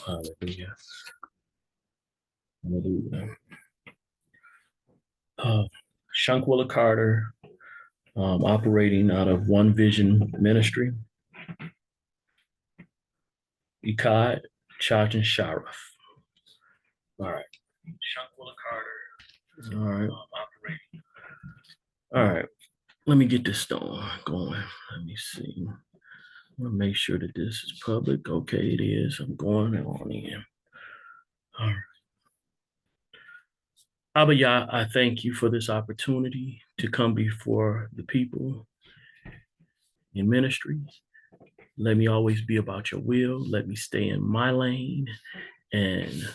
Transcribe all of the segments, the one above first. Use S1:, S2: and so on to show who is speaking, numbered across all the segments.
S1: Hallelujah. Hallelujah. Shankwilla Carter, operating out of One Vision Ministry, Ikad, Chaj, and Sharaf. All right. Shankwilla Carter. All right. Operating. All right. Let me get this stone going. Let me see. I want to make sure that this is public. Okay, it is. I'm going on in. All right. Abba Yah, I thank you for this opportunity to come before the people in ministry. Let me always be about your will. Let me stay in my lane and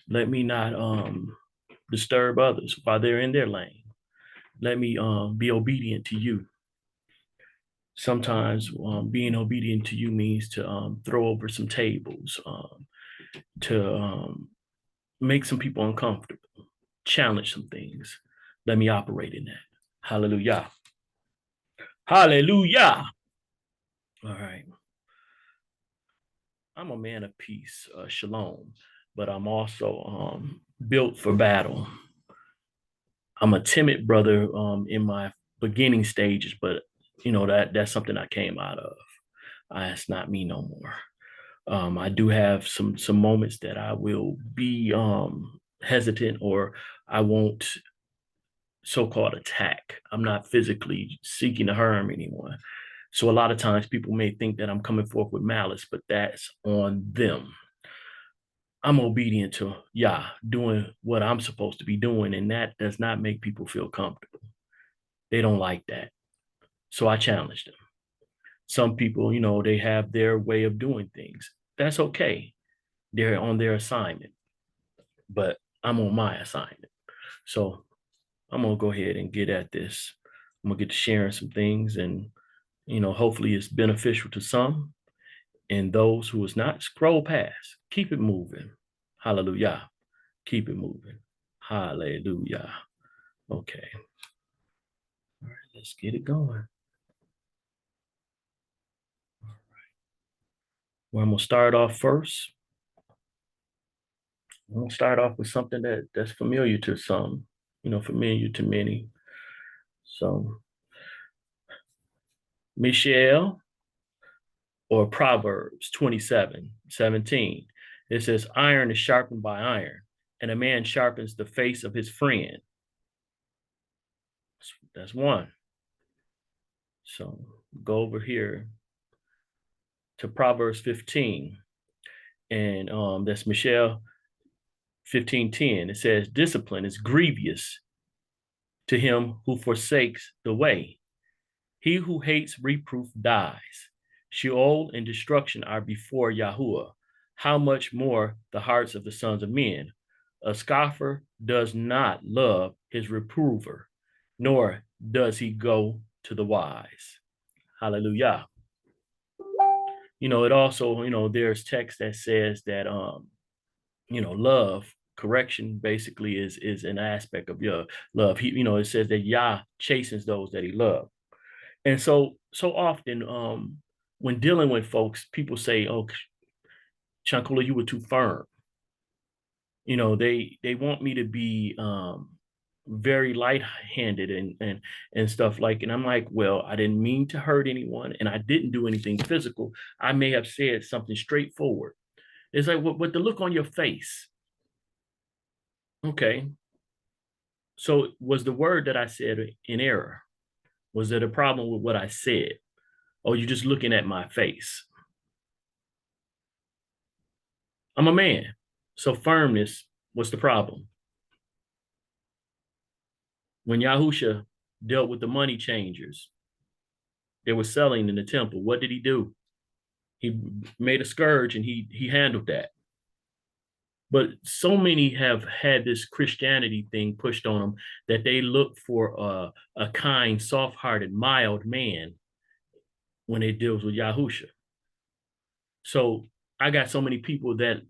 S1: let me not disturb others while they're in their lane. Let me be obedient to you. Sometimes being obedient to you means to throw over some tables, to make some people uncomfortable, challenge some things. Let me operate in that. Hallelujah. Hallelujah. All right. I'm a man of peace, shalom, but I'm also built for battle. I'm a timid brother in my beginning stages, but that's something I came out of. It's not me no more. I do have some moments that I will be hesitant or I won't so-called attack. I'm not physically seeking to harm anyone. So a lot of times people may think that I'm coming forth with malice, but that's on them. I'm obedient to Yah, doing what I'm supposed to be doing, and that does not make people feel comfortable. They don't like that. So I challenge them. Some people, they have their way of doing things. That's okay. They're on their assignment, but I'm on my assignment. So I'm gonna go ahead and get at this. I'm gonna get to sharing some things, and hopefully it's beneficial to some, and those who is not, scroll past. Keep it moving. Hallelujah. Keep it moving. Hallelujah. Okay. All right, let's get it going. Well, I'm gonna start off first. I'm gonna start off with something that's familiar to some, familiar to many. So, Michelle, or Proverbs 27:17. It says, iron is sharpened by iron, and a man sharpens the face of his friend. That's one. So go over here to Proverbs 15, and that's Michelle 15:10. It says, discipline is grievous to him who forsakes the way. He who hates reproof dies. Sheol and destruction are before Yahuwah. How much more the hearts of the sons of men? A scoffer does not love his reprover, nor does he go to the wise. Hallelujah. It also, there's text that says that love, correction basically is an aspect of your love. It says that Yah chastens those that he loves. And so often, when dealing with folks, people say, "Oh, Shankula, you were too firm." They want me to be very light-handed and stuff like. And I'm like, well, I didn't mean to hurt anyone, and I didn't do anything physical. I may have said something straightforward. It's like, what the look on your face? Okay, so was the word that I said in error? Was there a problem with what I said? Or you just looking at my face? I'm a man. So firmness was the problem. When Yahusha dealt with the money changers, they were selling in the temple. What did he do? He made a scourge and he handled that. But so many have had this Christianity thing pushed on them that they look for a kind, soft-hearted, mild man when it deals with Yahusha. So I got so many people that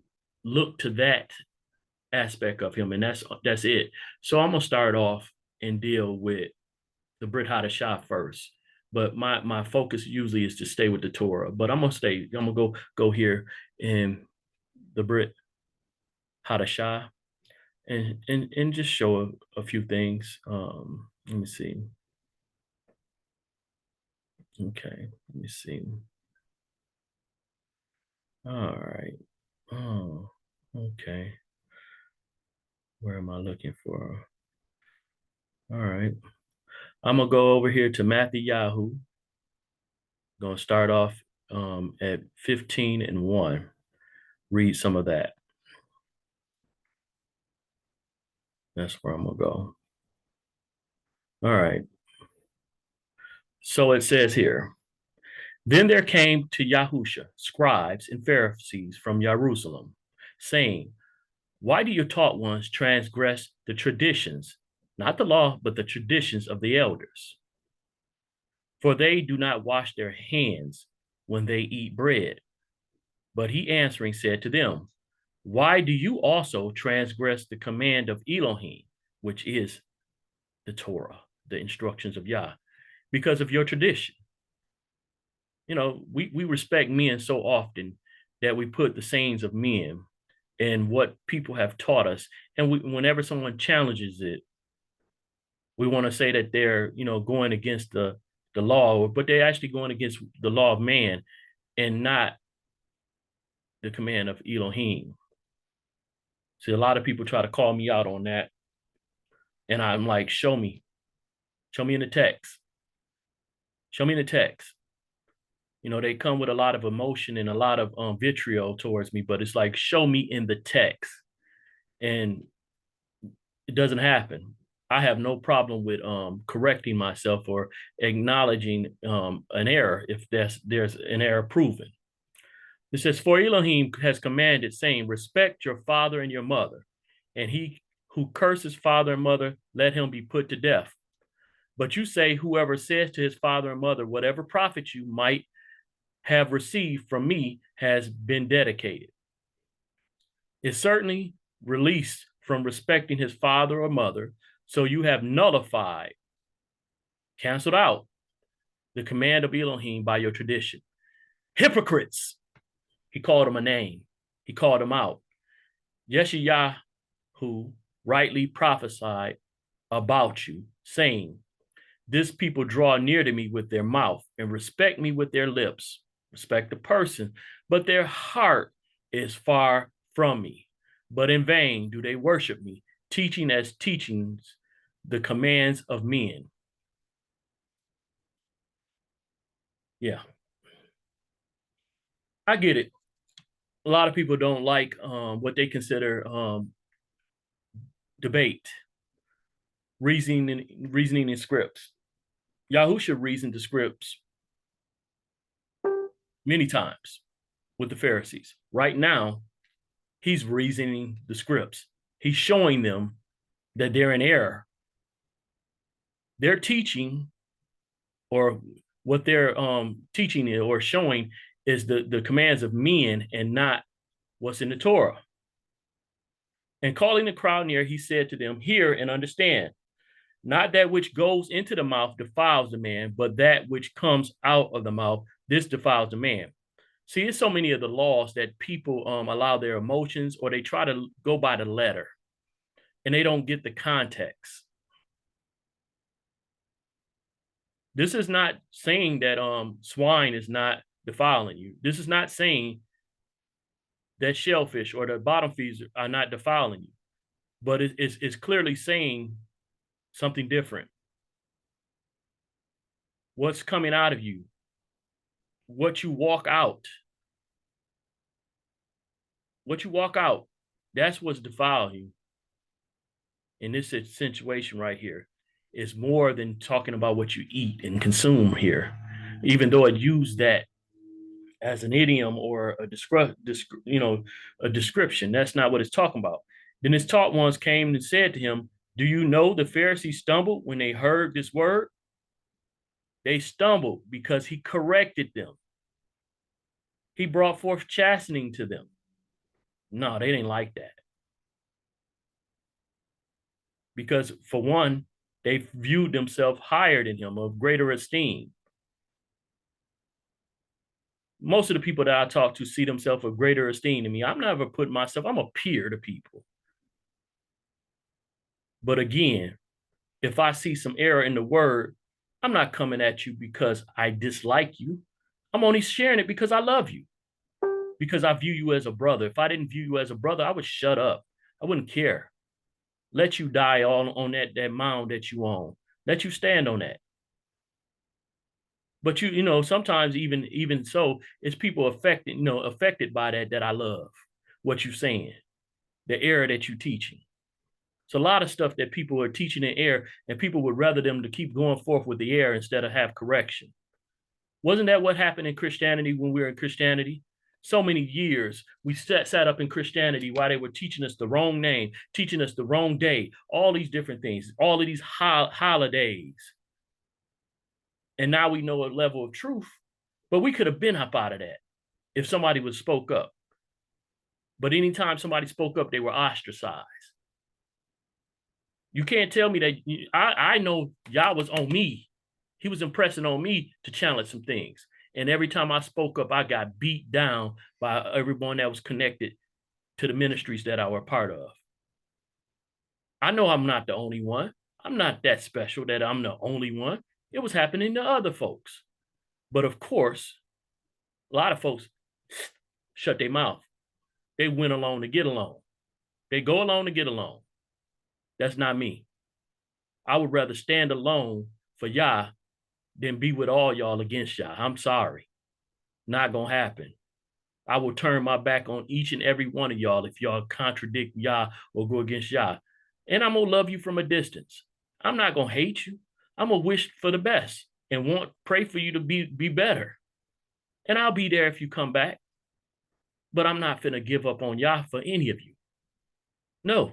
S1: look to that aspect of him, and that's it. So I'm gonna start off and deal with the Brit Hadashah first. But my focus usually is to stay with the Torah. But I'm gonna go here and the Brit Hadashah, and just show a few things. Let me see. Okay, let me see. All right. Oh, okay. Where am I looking for? All right. I'm gonna go over here to Matthew Yahoo. Gonna start off at 15:1. Read some of that. That's where I'm gonna go. All right. So it says here, then there came to Yahusha scribes and Pharisees from Jerusalem, saying, why do your taught ones transgress the traditions, not the law, but the traditions of the elders? For they do not wash their hands when they eat bread. But he answering said to them, why do you also transgress the command of Elohim, which is the Torah, the instructions of Yah, because of your tradition? You know, we respect men so often that we put the sayings of men and what people have taught us. And whenever someone challenges it, we want to say that they're, going against the law, but they're actually going against the law of man and not the command of Elohim. See, a lot of people try to call me out on that. And I'm like, show me in the text. Show me in the text. They come with a lot of emotion and a lot of vitriol towards me, but it's like, show me in the text. And it doesn't happen. I have no problem with correcting myself or acknowledging an error if there's an error proven. It says, for Elohim has commanded, saying, respect your father and your mother, and he who curses father and mother, let him be put to death. But you say, whoever says to his father and mother, whatever profit you might have received from me has been dedicated. Is certainly released from respecting his father or mother, so you have nullified, canceled out the command of Elohim by your tradition. Hypocrites! He called them a name. He called them out. Yeshayahu rightly prophesied about you, saying, this people draw near to me with their mouth and respect me with their lips, respect the person, but their heart is far from me. But in vain do they worship me, teaching as teachings the commands of men. Yeah, I get it. A lot of people don't like what they consider debate, reasoning in scripts. Yahusha reasoned the scripts many times with the Pharisees. Right now, he's reasoning the scripts. He's showing them that they're in error. They're teaching, or what they're teaching or showing is the commands of men and not what's in the Torah. And calling the crowd near, he said to them, hear and understand. Not that which goes into the mouth defiles the man, but that which comes out of the mouth, this defiles the man. See, it's so many of the laws that people allow their emotions, or they try to go by the letter, and they don't get the context. This is not saying that swine is not defiling you. This is not saying that shellfish or the bottom feeds are not defiling you, but it's clearly saying something different. What's coming out of you, what you walk out, that's what's defiling you. In this situation right here, is more than talking about what you eat and consume here, even though it used that as an idiom or a description. That's not what it's talking about. Then his taught ones came and said to him, do you know the Pharisees stumbled when they heard this word? They stumbled because he corrected them. He brought forth chastening to them. No, they didn't like that. Because for one, they viewed themselves higher than him, of greater esteem. Most of the people that I talk to see themselves of greater esteem than me. I'm never putting myself, I'm a peer to people. But again, if I see some error in the word, I'm not coming at you because I dislike you. I'm only sharing it because I love you, because I view you as a brother. If I didn't view you as a brother, I would shut up. I wouldn't care. Let you die on that mound that you own. Let you stand on that. But sometimes even so, it's people affected by that I love what you're saying, the error that you're teaching. It's a lot of stuff that people are teaching in error, and people would rather them to keep going forth with the error instead of have correction. Wasn't that what happened in Christianity when we were in Christianity? So many years we sat up in Christianity while they were teaching us the wrong name, teaching us the wrong day, all these different things, all of these holidays. And now we know a level of truth, but we could have been up out of that if somebody would spoke up. But anytime somebody spoke up, they were ostracized. You can't tell me that. I know Yah was on me. He was impressing on me to challenge some things. And every time I spoke up, I got beat down by everyone that was connected to the ministries that I were part of. I know I'm not the only one. I'm not that special that I'm the only one. It was happening to other folks. But of course, a lot of folks shut their mouth. They went along to get along. They go along to get along. That's not me. I would rather stand alone for Yah than be with all y'all against Yah. I'm sorry. Not going to happen. I will turn my back on each and every one of y'all if y'all contradict Yah or go against Yah. And I'm going to love you from a distance. I'm not going to hate you. I'm going to wish for the best and pray for you to be better. And I'll be there if you come back. But I'm not finna give up on Yah for any of you. No.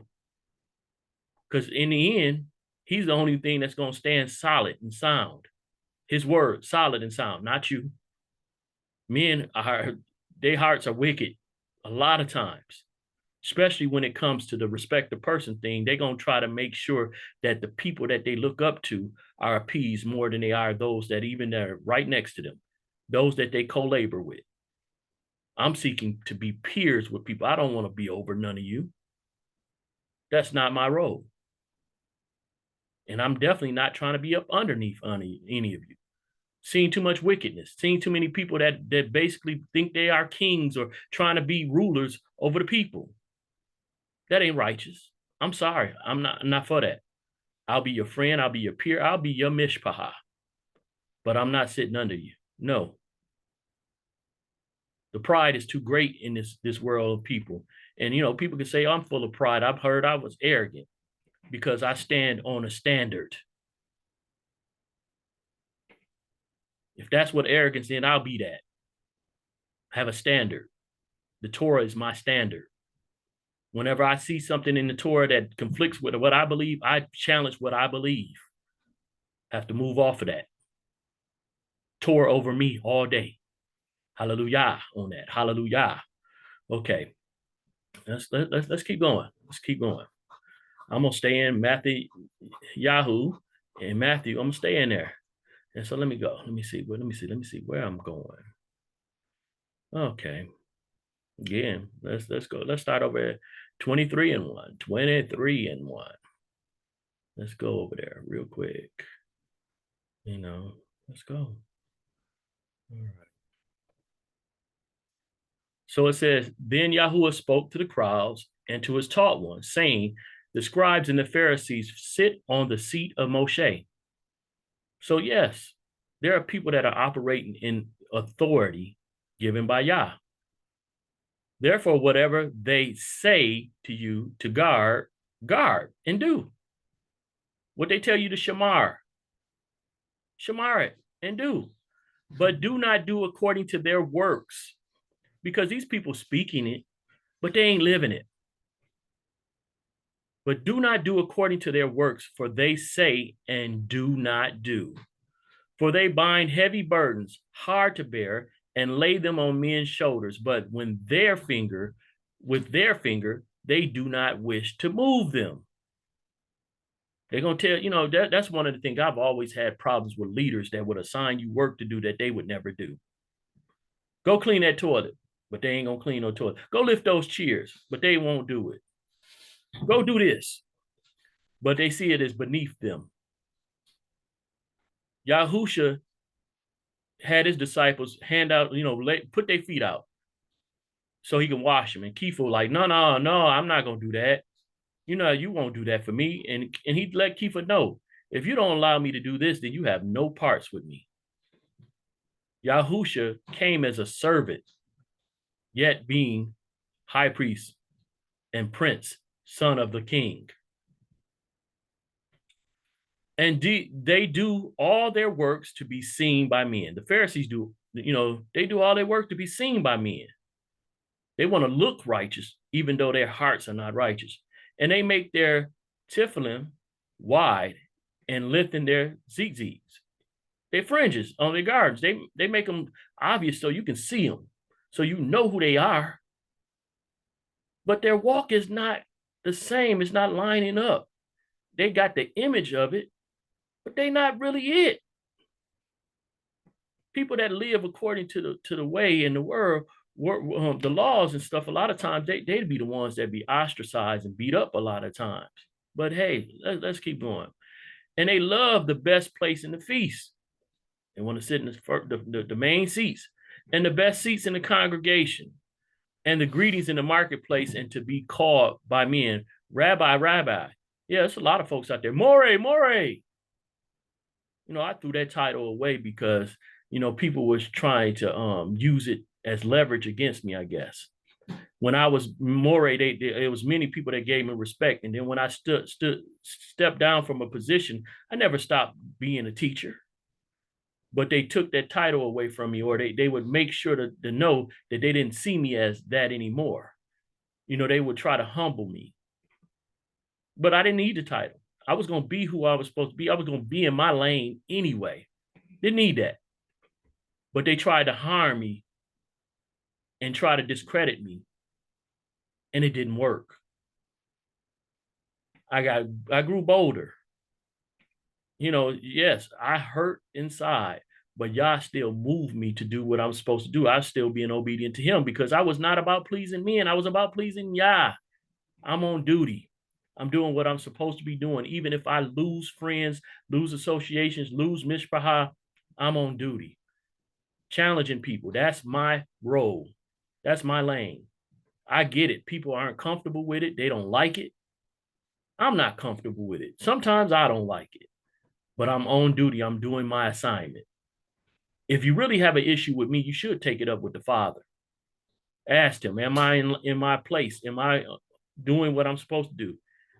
S1: Because in the end, he's the only thing that's going to stand solid and sound. His word, solid and sound, not you. Men, their hearts are wicked a lot of times, especially when it comes to the respect the person thing. They're going to try to make sure that the people that they look up to are appeased more than they are those that even are right next to them, those that they co-labor with. I'm seeking to be peers with people. I don't want to be over none of you. That's not my role. And I'm definitely not trying to be up underneath any of you. Seeing too much wickedness, seeing too many people that basically think they are kings or trying to be rulers over the people. That ain't righteous. I'm sorry. I'm not for that. I'll be your friend. I'll be your peer. I'll be your mishpaha. But I'm not sitting under you. No. The pride is too great in this world of people. And, people can say, oh, I'm full of pride. I've heard I was arrogant because I stand on a standard. If that's what arrogance is, I'll be that. I have a standard. The Torah is my standard. Whenever I see something in the Torah that conflicts with what I believe, I challenge what I believe. I have to move off of that. Torah over me all day. Hallelujah on that. Hallelujah. Okay. Let's keep going. Let's keep going. I'm gonna stay in Matthew, Yahoo, and Matthew. I'm gonna stay in there. And so let me go. Let me see where I'm going. Okay. Again, let's go. Let's start over at 23 and 1. 23 and 1. Let's go over there real quick. Let's go. All right. So it says, then Yahuwah spoke to the crowds and to his taught ones, saying, the scribes and the Pharisees sit on the seat of Moshe. So yes, there are people that are operating in authority given by Yah. Therefore, whatever they say to you to guard and do. What they tell you to shamar it and do. But do not do according to their works, because these people speaking it, but they ain't living it. But do not do according to their works, for they say and do not do. For they bind heavy burdens, hard to bear, and lay them on men's shoulders. But with their finger, they do not wish to move them. They're going to tell, that's one of the things I've always had problems with leaders that would assign you work to do that they would never do. Go clean that toilet, but they ain't gonna clean no toilet. Go lift those chairs, but they won't do it. Go do this, but they see it as beneath them. Yahusha had his disciples hand out, put their feet out so he can wash them. And Kepha was like, no, no, no, I'm not gonna do that. You won't do that for me. And he let Kepha know, if you don't allow me to do this, then you have no parts with me. Yahusha came as a servant, yet being high priest and prince, son of the king. And they do all their works to be seen by men. The Pharisees do, they do all their work to be seen by men. They want to look righteous, even though their hearts are not righteous. And they make their tefillin wide and lifting their zigzags, their fringes on their gardens. They make them obvious so you can see them, so you know who they are. But their walk is not the same. It's not lining up. They got the image of it, but they not really it. People that live according to the way in the world, the laws and stuff, a lot of times they'd be the ones that be ostracized and beat up a lot of times. But hey, let's keep going. And they love the best place in the feast. They want to sit in the main seats and the best seats in the congregation and the greetings in the marketplace, and to be called by men, Rabbi, Rabbi. Yeah, there's a lot of folks out there. More, more. I threw that title away because, people was trying to use it as leverage against me, I guess. When I was more, it was many people that gave me respect. And then when I stepped down from a position, I never stopped being a teacher. But they took that title away from me, or they would make sure to know that they didn't see me as that anymore. They would try to humble me. But I didn't need the title. I was going to be who I was supposed to be. I was going to be in my lane anyway. Didn't need that. But they tried to harm me and try to discredit me. And it didn't work. I grew bolder. Yes, I hurt inside, but Yah still moved me to do what I'm supposed to do. I was still being obedient to him because I was not about pleasing men. I was about pleasing Yah. I'm on duty. I'm doing what I'm supposed to be doing. Even if I lose friends, lose associations, lose mishpachah, I'm on duty. Challenging people. That's my role. That's my lane. I get it. People aren't comfortable with it. They don't like it. I'm not comfortable with it. Sometimes I don't like it, but I'm on duty. I'm doing my assignment. If you really have an issue with me, you should take it up with the Father. Ask him, am I in my place? Am I doing what I'm supposed to do?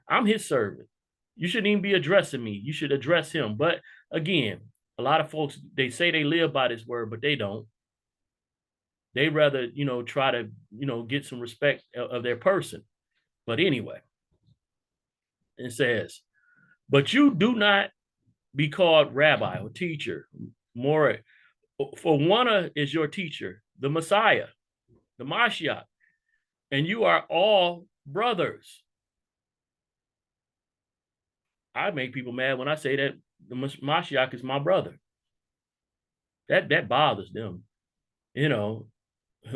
S1: I'm his servant. You shouldn't even be addressing me. You should address him. But again, a lot of folks, they say they live by this word, but they don't. They rather, try to, get some respect of their person. But anyway, it says, but you do not be called rabbi or teacher. More, for one is your teacher, the Messiah, the Mashiach, and you are all brothers. I make people mad when I say that the Mashiach is my brother. That bothers them.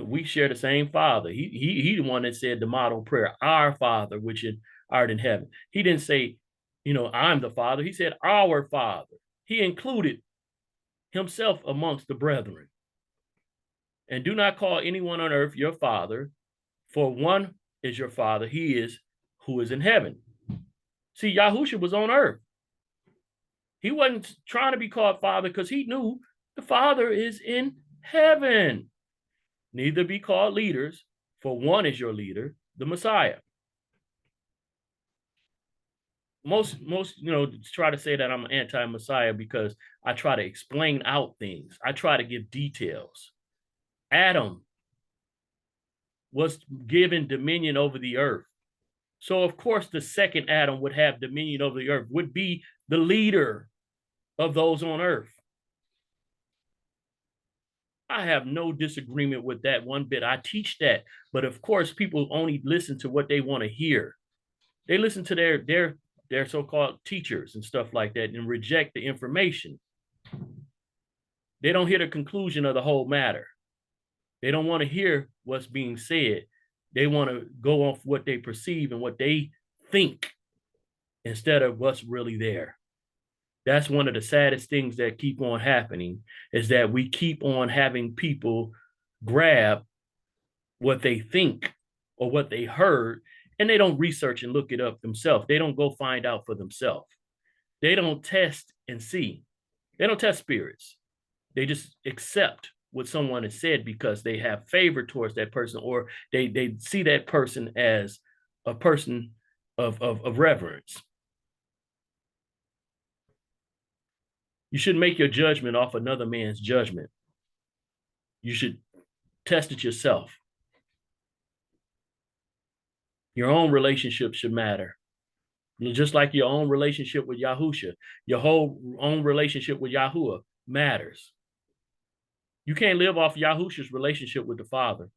S1: We share the same Father. He the one that said the model prayer, our Father, which art in heaven. He didn't say, I'm the Father. He said our Father. He included himself amongst the brethren. And do not call anyone on earth your father, for one is your Father. He is who is in heaven. See, Yahusha was on earth. He wasn't trying to be called Father because he knew the Father is in heaven. Neither be called leaders, for one is your leader, the Messiah. Most try to say that I'm anti-Messiah because I try to explain out things. I try to give details. Adam was given dominion over the earth. So of course the second Adam would have dominion over the earth, would be the leader of those on earth. I have no disagreement with that one bit. I teach that, but of course people only listen to what they want to hear. They listen to their so-called teachers and stuff like that and reject the information. They don't hear the conclusion of the whole matter. They don't want to hear what's being said. They want to go off what they perceive and what they think instead of what's really there. That's one of the saddest things that keep on happening, is that we keep on having people grab what they think or what they heard, and they don't research and look it up themselves. They don't go find out for themselves. They don't test and see. They don't test spirits. They just accept what someone has said because they have favor towards that person, or they see that person as a person of reverence. You shouldn't make your judgment off another man's judgment. You should test it yourself. Your own relationship should matter. Just like your own relationship with Yahusha, your whole own relationship with Yahuwah matters. You can't live off Yahusha's relationship with the Father.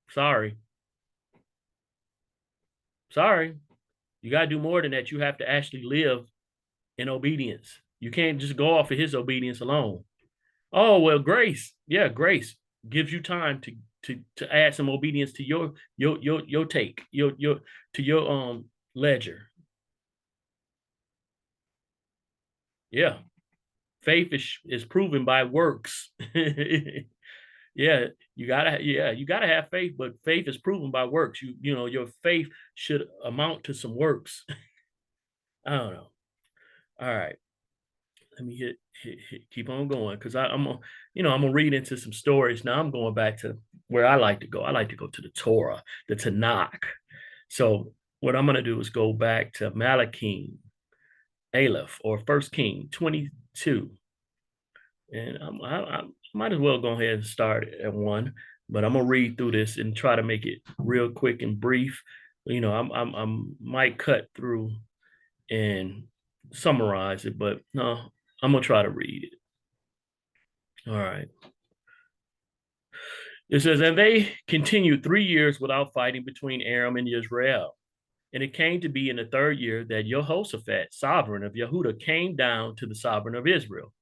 S1: Sorry. Sorry. You got to do more than that. You have to actually live in obedience. You can't just go off of his obedience alone. Oh, well, grace. Yeah, grace gives you time to add some obedience to your take, your to your ledger. Yeah. Faith is proven by works. Yeah, you gotta have faith, but faith is proven by works. Your faith should amount to some works. I don't know. All right, let me keep on going, because I'm gonna read into some stories. Now I'm going back to where I like to go. I like to go to the Torah, the Tanakh. So what I'm gonna do is go back to Malachim, Aleph, or First King 22, and I might as well go ahead and start at one. But I'm gonna read through this and try to make it real quick and brief. I'm might cut through and summarize it, but no, I'm gonna try to read it. All right. It says, and they continued 3 years without fighting between Aram and Israel. And it came to be in the third year that Jehoshaphat, sovereign of Yehuda, came down to the sovereign of Israel.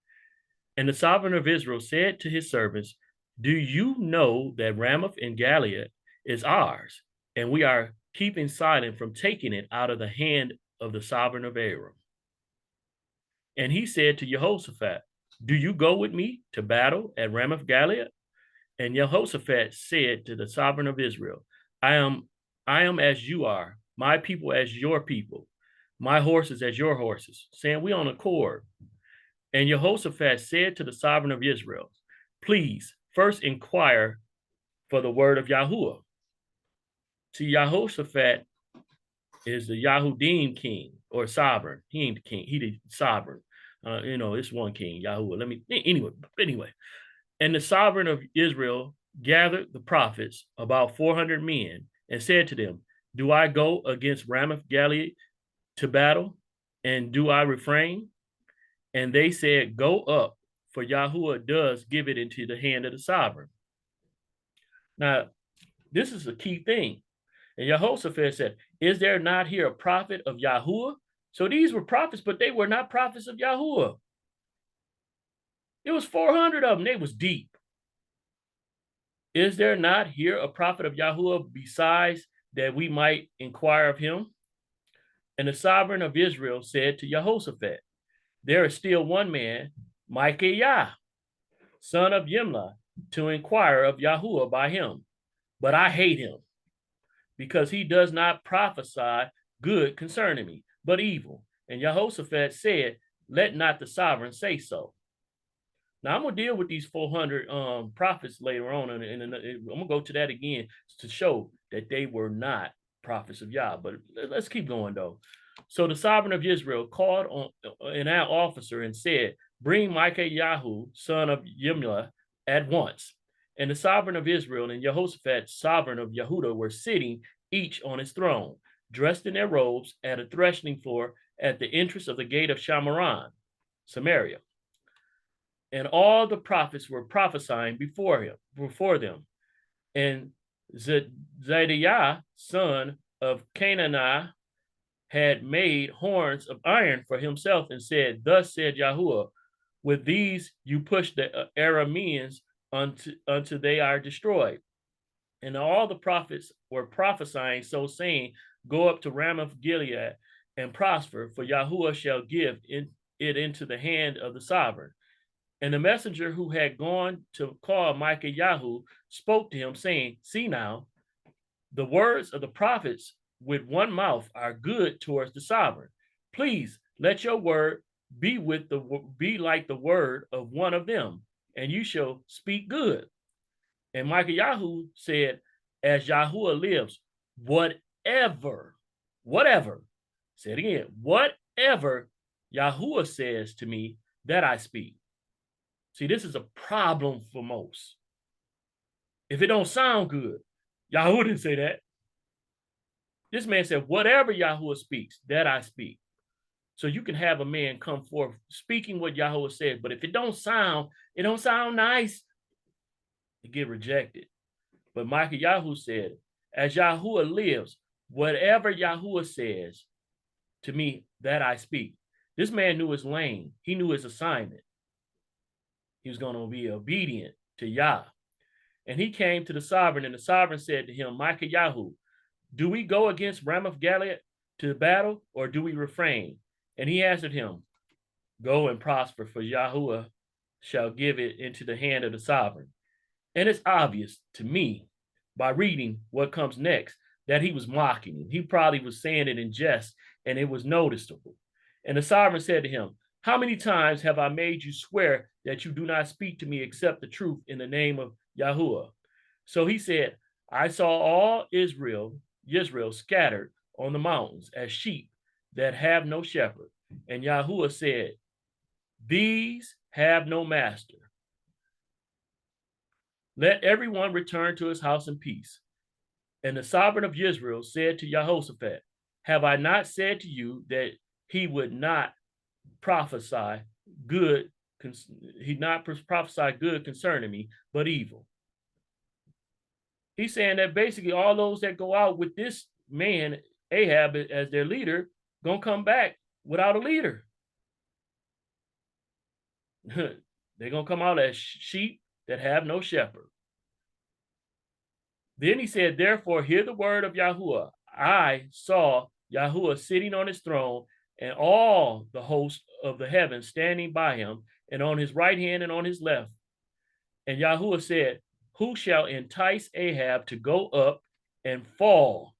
S1: And the sovereign of Israel said to his servants, do you know that Ramoth and Gilead is ours, and we are keeping silent from taking it out of the hand of the sovereign of Aram? And he said to Jehoshaphat, do you go with me to battle at Ramoth Gilead? And Jehoshaphat said to the sovereign of Israel, I am as you are, my people as your people, my horses as your horses, saying we on accord. And Jehoshaphat said to the sovereign of Israel, please first inquire for the word of Yahuwah. See, Jehoshaphat is the Yahudim king, or sovereign. He ain't the king, he the sovereign. It's one king, Yahuwah. Anyway. And the sovereign of Israel gathered the prophets, about 400 men, and said to them, do I go against Ramoth Gilead to battle? And do I refrain? And they said, go up, for Yahuwah does give it into the hand of the sovereign. Now, this is a key thing. And Jehoshaphat said, is there not here a prophet of Yahuwah? So these were prophets, but they were not prophets of Yahuwah. It was 400 of them. They was deep. Is there not here a prophet of Yahuwah besides that we might inquire of him? And the sovereign of Israel said to Jehoshaphat, there is still one man, Micaiah, son of Yimlah, to inquire of Yahuwah by him. But I hate him, because he does not prophesy good concerning me, but evil. And Jehoshaphat said, let not the sovereign say so. Now, I'm going to deal with these 400 prophets later on, and I'm going to go to that again to show that they were not prophets of Yah. But let's keep going, though. So the sovereign of Israel called on an officer and said, bring Micaiah, son of Yimlah, at once. And the sovereign of Israel and Jehoshaphat, sovereign of Yehuda, were sitting each on his throne, dressed in their robes, at a threshing floor at the entrance of the gate of Shamaran, Samaria. And all the prophets were prophesying before them. And Zedaiah, son of Canaanah, had made horns of iron for himself and said, thus said Yahuwah, with these you push the Arameans unto they are destroyed. And all the prophets were prophesying, so saying, Go up to Ramoth Gilead and prosper, for Yahuwah shall give it into the hand of the sovereign. And the messenger who had gone to call Micah Yahu spoke to him, saying, See now, the words of the prophets with one mouth are good towards the sovereign. Please let your word be like the word of one of them, and you shall speak good. And Micah Yahu said, As Yahuwah lives, whatever, say it again, whatever Yahuwah says to me, that I speak. See, this is a problem for most. If it don't sound good, Yahuwah didn't say that. This man said, whatever Yahuwah speaks, that I speak. So you can have a man come forth speaking what Yahuwah said, but if it don't sound nice, it get rejected. But Micah Yahu said, as Yahuwah lives, whatever Yahuwah says to me, that I speak. This man knew his lane. He knew his assignment. He was going to be obedient to Yah. And he came to the sovereign, and the sovereign said to him, Micah Yahu, do we go against Ramoth Gilead to battle, or do we refrain? And he answered him, Go and prosper, for Yahuwah shall give it into the hand of the sovereign. And it's obvious to me by reading what comes next that he was mocking him. He probably was saying it in jest, and it was noticeable. And the sovereign said to him, How many times have I made you swear that you do not speak to me except the truth in the name of Yahuwah? So he said, I saw all Israel scattered on the mountains as sheep that have no shepherd. And Yahuwah said, These have no master. Let everyone return to his house in peace. And the sovereign of Israel said to Jehoshaphat, Have I not said to you that he would not prophesy good, concerning me, but evil? He's saying that basically all those that go out with this man, Ahab, as their leader, gonna come back without a leader. They're gonna come out as sheep that have no shepherd. Then he said, Therefore, hear the word of Yahuwah. I saw Yahuwah sitting on his throne, and all the host of the heavens standing by him, and on his right hand and on his left. And Yahuwah said, Who shall entice Ahab to go up and fall?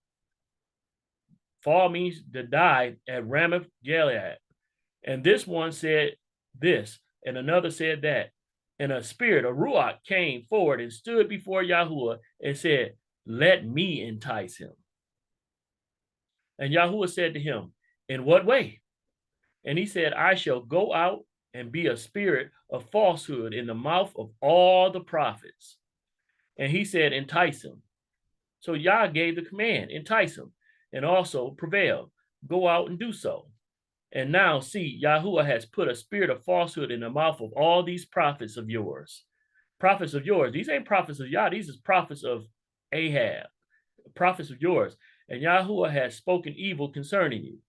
S1: Fall means to die at Ramoth Gilead. And this one said this, and another said that. And a spirit, a ruach, came forward and stood before Yahuwah and said, Let me entice him. And Yahuwah said to him, In what way? And he said, I shall go out and be a spirit of falsehood in the mouth of all the prophets. And he said, Entice him. So Yah gave the command, entice him, and also prevail. Go out and do so. And now see, Yahuwah has put a spirit of falsehood in the mouth of all these prophets of yours. Prophets of yours. These ain't prophets of Yah. These is prophets of Ahab. Prophets of yours. And Yahuwah has spoken evil concerning you.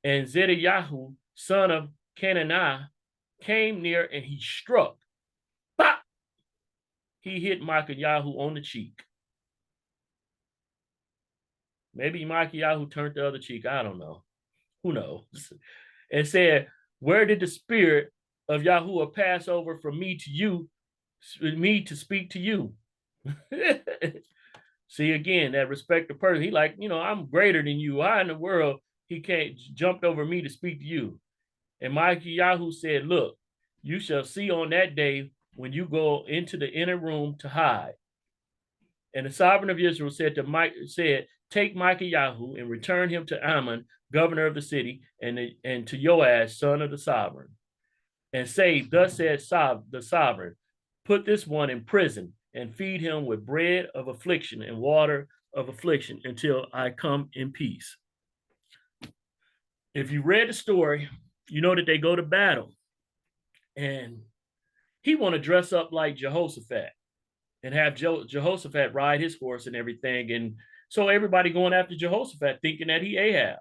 S1: And Zedekiah, son of Kenaniah, came near and he struck. Bah! He hit Micah Yahu on the cheek. Maybe Micah Yahu turned the other cheek. I don't know. Who knows? And said, Where did the spirit of Yahuwah pass over from me to you, me to speak to you? See, again, that respected person. He like, I'm greater than you. Why in the world he can't jumped over me to speak to you? And Micah Yahu said, Look, you shall see on that day when you go into the inner room to hide. And the sovereign of Israel said, Take Micah Yahu and return him to Ammon, governor of the city, and to Joash, son of the sovereign. And say, Thus said the sovereign, Put this one in prison and feed him with bread of affliction and water of affliction until I come in peace. If you read the story, you know that they go to battle. And he want to dress up like Jehoshaphat and have Jehoshaphat ride his horse and everything. And so everybody going after Jehoshaphat thinking that he Ahab.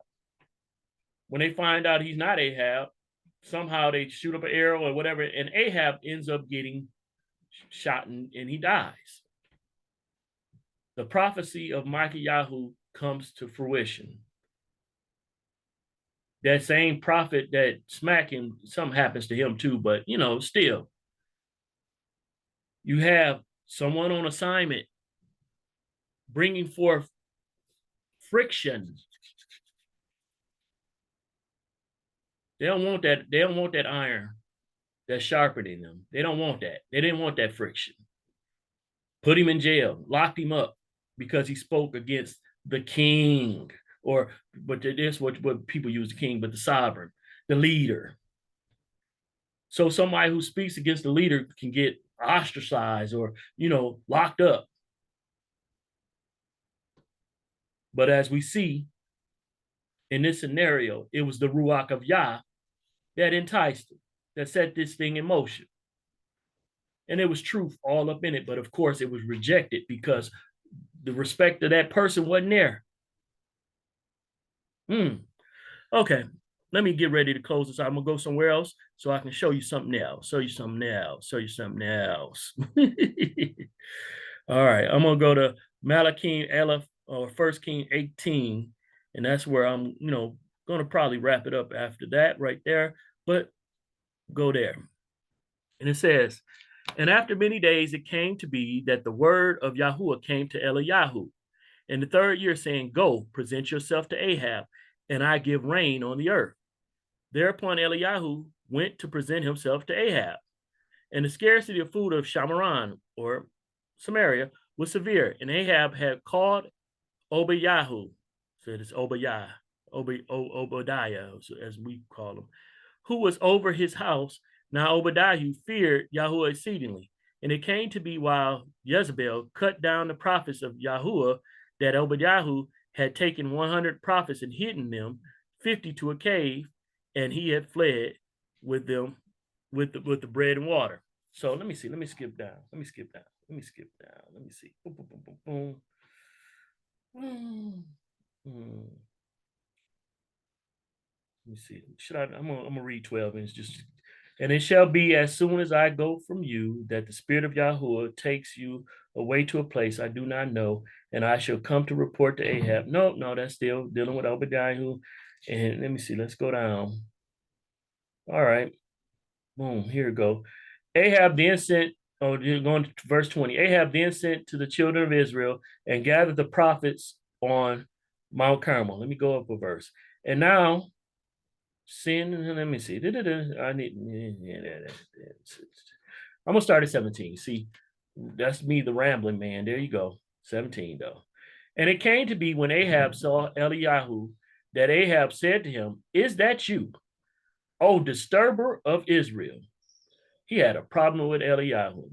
S1: When they find out he's not Ahab, somehow they shoot up an arrow or whatever, and Ahab ends up getting shot and he dies. the prophecy of Micah comes to fruition. That same prophet that smacked him, something happens to him too, but still, you have someone on assignment bringing forth friction. They don't want that. They don't want that iron that's sharpening them. They don't want that. They didn't want that friction. Put him in jail, locked him up because he spoke against the king, but this what people use the king, but the sovereign, the leader. So somebody who speaks against the leader can get ostracized or locked up. But as we see in this scenario, it was the Ruach of Yah that enticed him, that set this thing in motion. And there was truth all up in it, but of course it was rejected because the respect of that person wasn't there. Okay, let me get ready to close this. I'm gonna go somewhere else so I can show you something else. Show you something else. All right, I'm gonna go to Malachi Aleph or 1 King 18, and that's where I'm, gonna probably wrap it up after that right there. But go there, and it says, and after many days it came to be that the word of Yahuwah came to Eliyahu in the 3rd year, saying, "Go, present yourself to Ahab, and I give rain on the earth." Thereupon Eliyahu went to present himself to Ahab. And the scarcity of food of Shamaran, or Samaria, was severe. And Ahab had called Obadiah, so it's Obadiah, as we call him, who was over his house. Now Obadiah feared Yahuwah exceedingly. And it came to be while Jezebel cut down the prophets of Yahuwah that Obadiah had taken 100 prophets and hidden them, 50 to a cave, and he had fled with them with the bread and water. So let me see. Let me skip down. Let me see. Boom, boom, boom, boom, boom. Let me see. I'm gonna read 12 and it's just. And it shall be as soon as I go from you that the spirit of Yahuwah takes you away to a place I do not know, and I shall come to report to Ahab. No, that's still dealing with Obadiah. And let me see. Let's go down. All right. Boom. Here we go. Ahab then sent. Oh, going to verse 20. Ahab then sent to the children of Israel and gathered the prophets on Mount Carmel. Let me go up a verse. And now sin. Let me see. I need. I'm gonna start at 17. See, that's me, the rambling man. There you go. 17 though. And it came to be when Ahab saw Eliyahu that Ahab said to him, "Is that you, O disturber of Israel?" He had a problem with Eliyahu.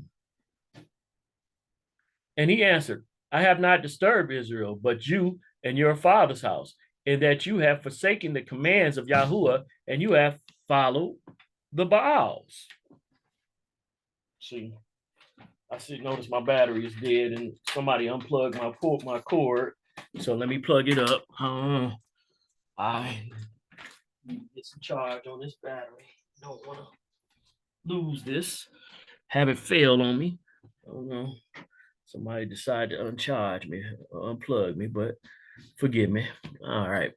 S1: And he answered, "I have not disturbed Israel, but you and your father's house, in that you have forsaken the commands of Yahuwah, and you have followed the Baals." See, notice my battery is dead, and somebody unplugged my cord. So let me plug it up. I need to get some charge on this battery. Don't want to lose this. Have it fail on me. Oh no. Somebody decided to uncharge me, unplug me, but forgive me. All right.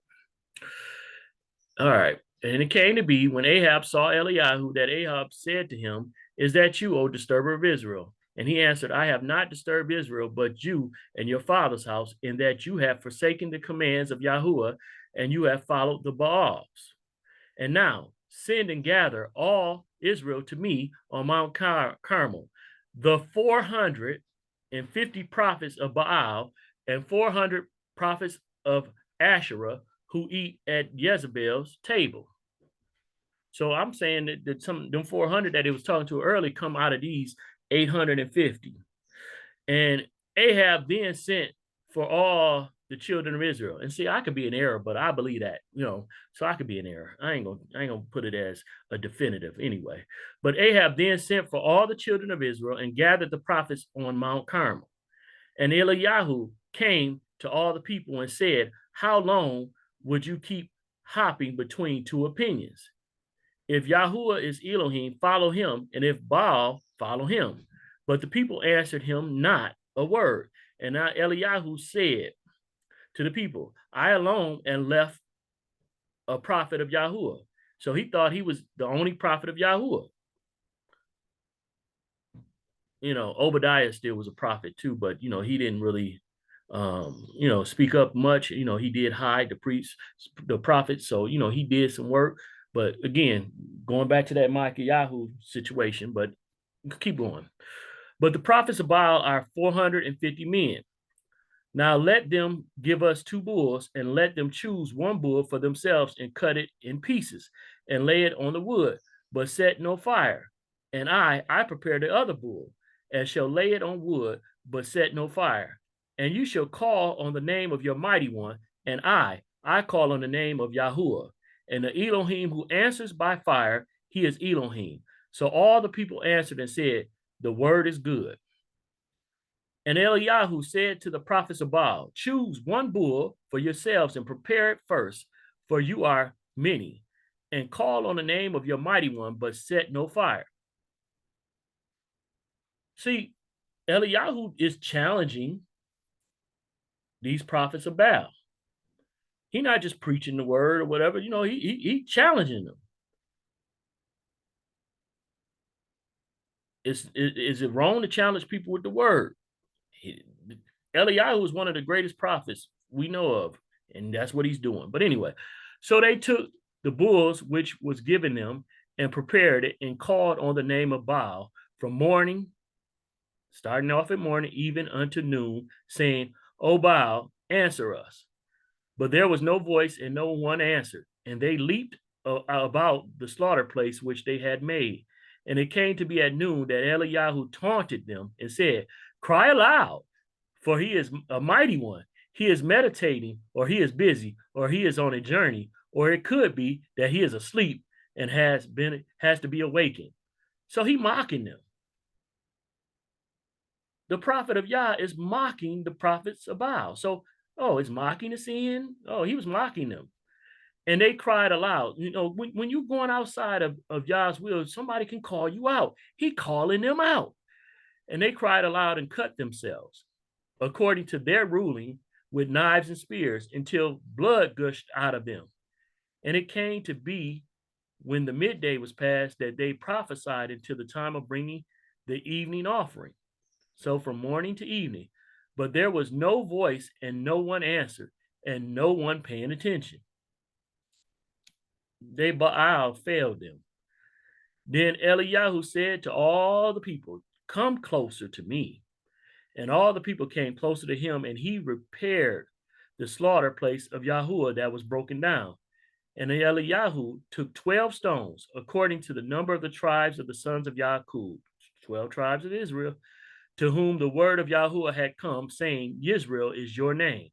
S1: And it came to be when Ahab saw Eliyahu that Ahab said to him, "Is that you, O disturber of Israel?" And he answered, "I have not disturbed Israel, but you and your father's house, in that you have forsaken the commands of Yahuwah, and you have followed the Baals. And now send and gather all Israel to me on Mount Carmel, the 450 prophets of Baal and 400 prophets of Asherah who eat at Jezebel's table." So I'm saying that them 400 that he was talking to early come out of these 850. And Ahab then sent for all the children of Israel. And see, I could be in error, but I believe that, so I could be in error. I ain't gonna put it as a definitive anyway. But Ahab then sent for all the children of Israel and gathered the prophets on Mount Carmel. And Eliyahu came to all the people and said, "How long would you keep hopping between two opinions? If Yahuwah is Elohim, follow him, and if Baal, follow him." But the people answered him not a word. And now Eliyahu said to the people, I alone am left a prophet of Yahuwah. So he thought he was the only prophet of Yahuwah. Obadiah still was a prophet too, but he didn't really speak up much. He did hide the prophets. So, he did some work. But again, going back to that Micah situation, but keep going. But the prophets of Baal are 450 men. Now let them give us 2 bulls, and let them choose 1 bull for themselves and cut it in pieces and lay it on the wood, but set no fire. And I prepare the other bull, and shall lay it on wood, but set no fire. And you shall call on the name of your mighty one, and I call on the name of Yahuwah. And the Elohim who answers by fire, he is Elohim. So all the people answered and said, the word is good. And Eliyahu said to the prophets of Baal, choose 1 bull for yourselves and prepare it first, for you are many, and call on the name of your mighty one, but set no fire. See, Eliyahu is challenging these prophets of Baal. He's not just preaching the word or whatever, he challenging them. Is it wrong to challenge people with the word? Eliyahu is one of the greatest prophets we know of, and that's what he's doing. But anyway, so they took the bulls which was given them and prepared it and called on the name of Baal from morning, starting off at morning, even unto noon, saying, O Baal, answer us. But there was no voice and no one answered. And they leaped about the slaughter place which they had made. And it came to be at noon that Eliyahu taunted them and said, cry aloud, for he is a mighty one. He is meditating, or he is busy, or he is on a journey, or it could be that he is asleep and has to be awakened. So he mocking them. The prophet of Yah is mocking the prophets of Baal. So, is mocking a sin? He was mocking them. And they cried aloud. When you're going outside of Yah's will, somebody can call you out. He calling them out. And they cried aloud and cut themselves, according to their ruling, with knives and spears, until blood gushed out of them. And it came to be, when the midday was past, that they prophesied until the time of bringing the evening offering. So from morning to evening. But there was no voice, and no one answered, and no one paying attention. Baal failed them. Then Eliyahu said to all the people, come closer to me. And all the people came closer to him, and he repaired the slaughter place of Yahuwah that was broken down. And Eliyahu took 12 stones, according to the number of the tribes of the sons of Yaakov, 12 tribes of Israel, to whom the word of Yahuwah had come, saying, Yisrael is your name.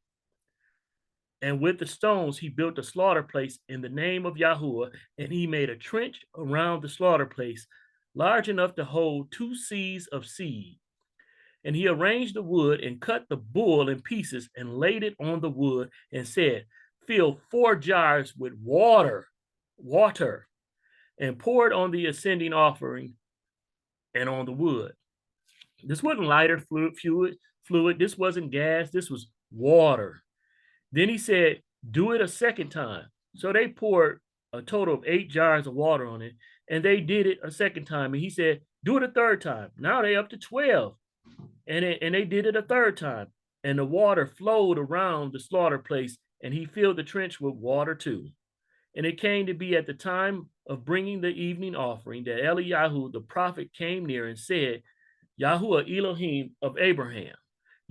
S1: And with the stones, he built a slaughter place in the name of Yahuwah, and he made a trench around the slaughter place, large enough to hold 2 seahs of seed. And he arranged the wood and cut the bull in pieces and laid it on the wood and said, fill 4 jars with water, and pour it on the ascending offering and on the wood. This wasn't lighter fluid. This wasn't gas. This was water. Then he said, do it a second time. So they poured a total of 8 jars of water on it, and they did it a second time. And he said, do it a third time. Now they up to 12. And they did it a third time. And the water flowed around the slaughter place, and he filled the trench with water too. And it came to be at the time of bringing the evening offering that Eliyahu the prophet came near and said, Yahuwah Elohim of Abraham,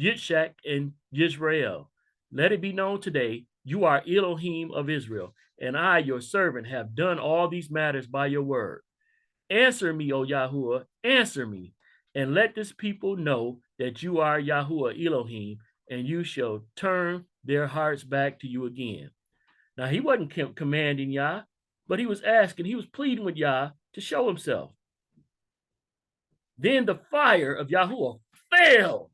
S1: Yitzchak, and Yisrael, let it be known today, you are Elohim of Israel, and I, your servant, have done all these matters by your word. Answer me, O Yahuwah, answer me, and let this people know that you are Yahuwah Elohim, and you shall turn their hearts back to you again. Now, he wasn't commanding Yah, but he was pleading with Yah to show himself. Then the fire of Yahuwah fell.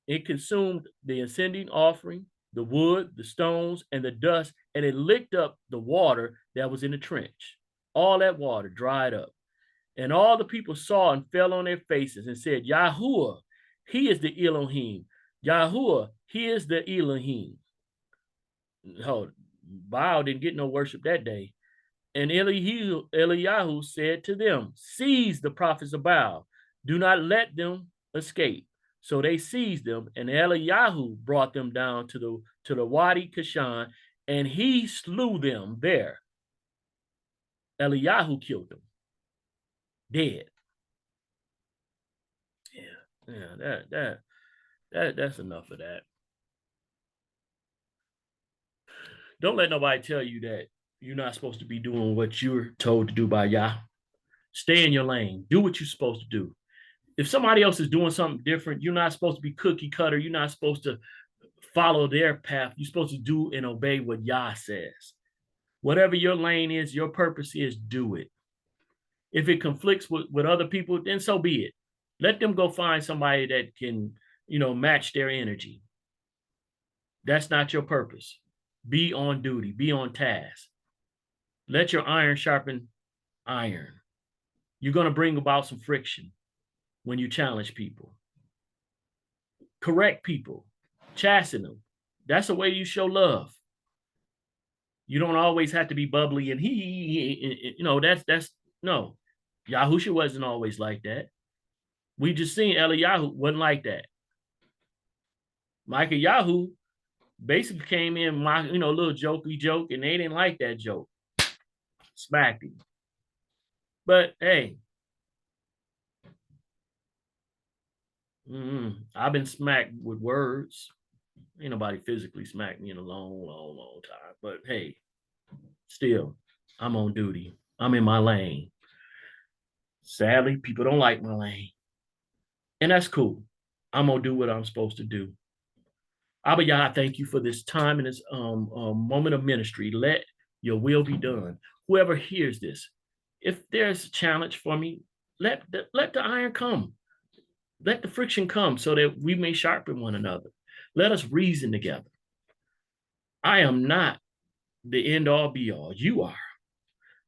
S1: It consumed the ascending offering, the wood, the stones, and the dust, and it licked up the water that was in the trench. All that water dried up. And all the people saw and fell on their faces and said, Yahuwah, He is the Elohim. Yahuwah, he is the Elohim. Oh, Baal didn't get no worship that day. And Eliyahu said to them, seize the prophets of Baal. Do not let them escape. So they seized them, and Eliyahu brought them down to the Wadi Kashan, and he slew them there. Eliyahu killed them, dead. That's enough of that. Don't let nobody tell you that you're not supposed to be doing what you're told to do by Yah. Stay in your lane. Do what you're supposed to do. If somebody else is doing something different, you're not supposed to be cookie cutter. You're not supposed to follow their path. You're supposed to do and obey what Yah says. Whatever your lane is, your purpose is, do it. If it conflicts with other people, then so be it. Let them go find somebody that can, match their energy. That's not your purpose. Be on duty. Be on task. Let your iron sharpen iron. You're going to bring about some friction when you challenge people. Correct people. Chasten them. That's the way you show love. You don't always have to be bubbly and that's no. Yahusha wasn't always like that. We just seen Eliyahu wasn't like that. Micah Yahoo basically came in, a little jokey joke, and they didn't like that joke. Smacked him. But hey, I've been smacked with words. Ain't nobody physically smacked me in a long, long, long time. But hey, still, I'm on duty. I'm in my lane. Sadly, people don't like my lane. And that's cool. I'm gonna do what I'm supposed to do. Abba Yah, I thank you for this time and this moment of ministry. Let your will be done. Whoever hears this, if there's a challenge for me, let the iron come. Let the friction come so that we may sharpen one another. Let us reason together. I am not the end all be all. You are.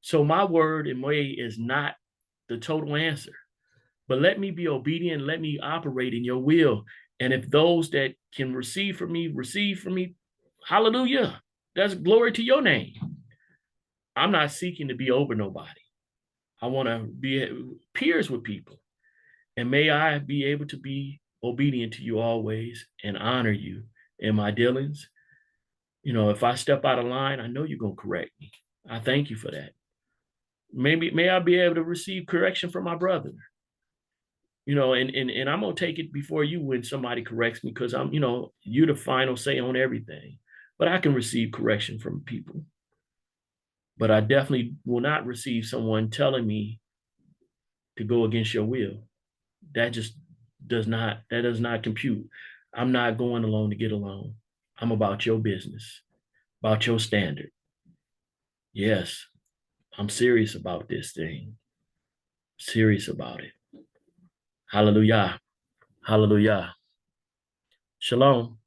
S1: So my word and way is not the total answer. But let me be obedient. Let me operate in your will. And if those that can receive from me, hallelujah. That's glory to your name. I'm not seeking to be over nobody. I want to be peers with people. And may I be able to be obedient to you always and honor you in my dealings. If I step out of line, I know you're going to correct me. I thank you for that. May I be able to receive correction from my brother. And I'm going to take it before you when somebody corrects me, because I'm, you're the final say on everything. But I can receive correction from people. But I definitely will not receive someone telling me to go against your will. That just does not compute. I'm not going alone to get along. I'm about your business, about your standard. Yes, I'm serious about this thing. Serious about it. Hallelujah. Hallelujah. Shalom.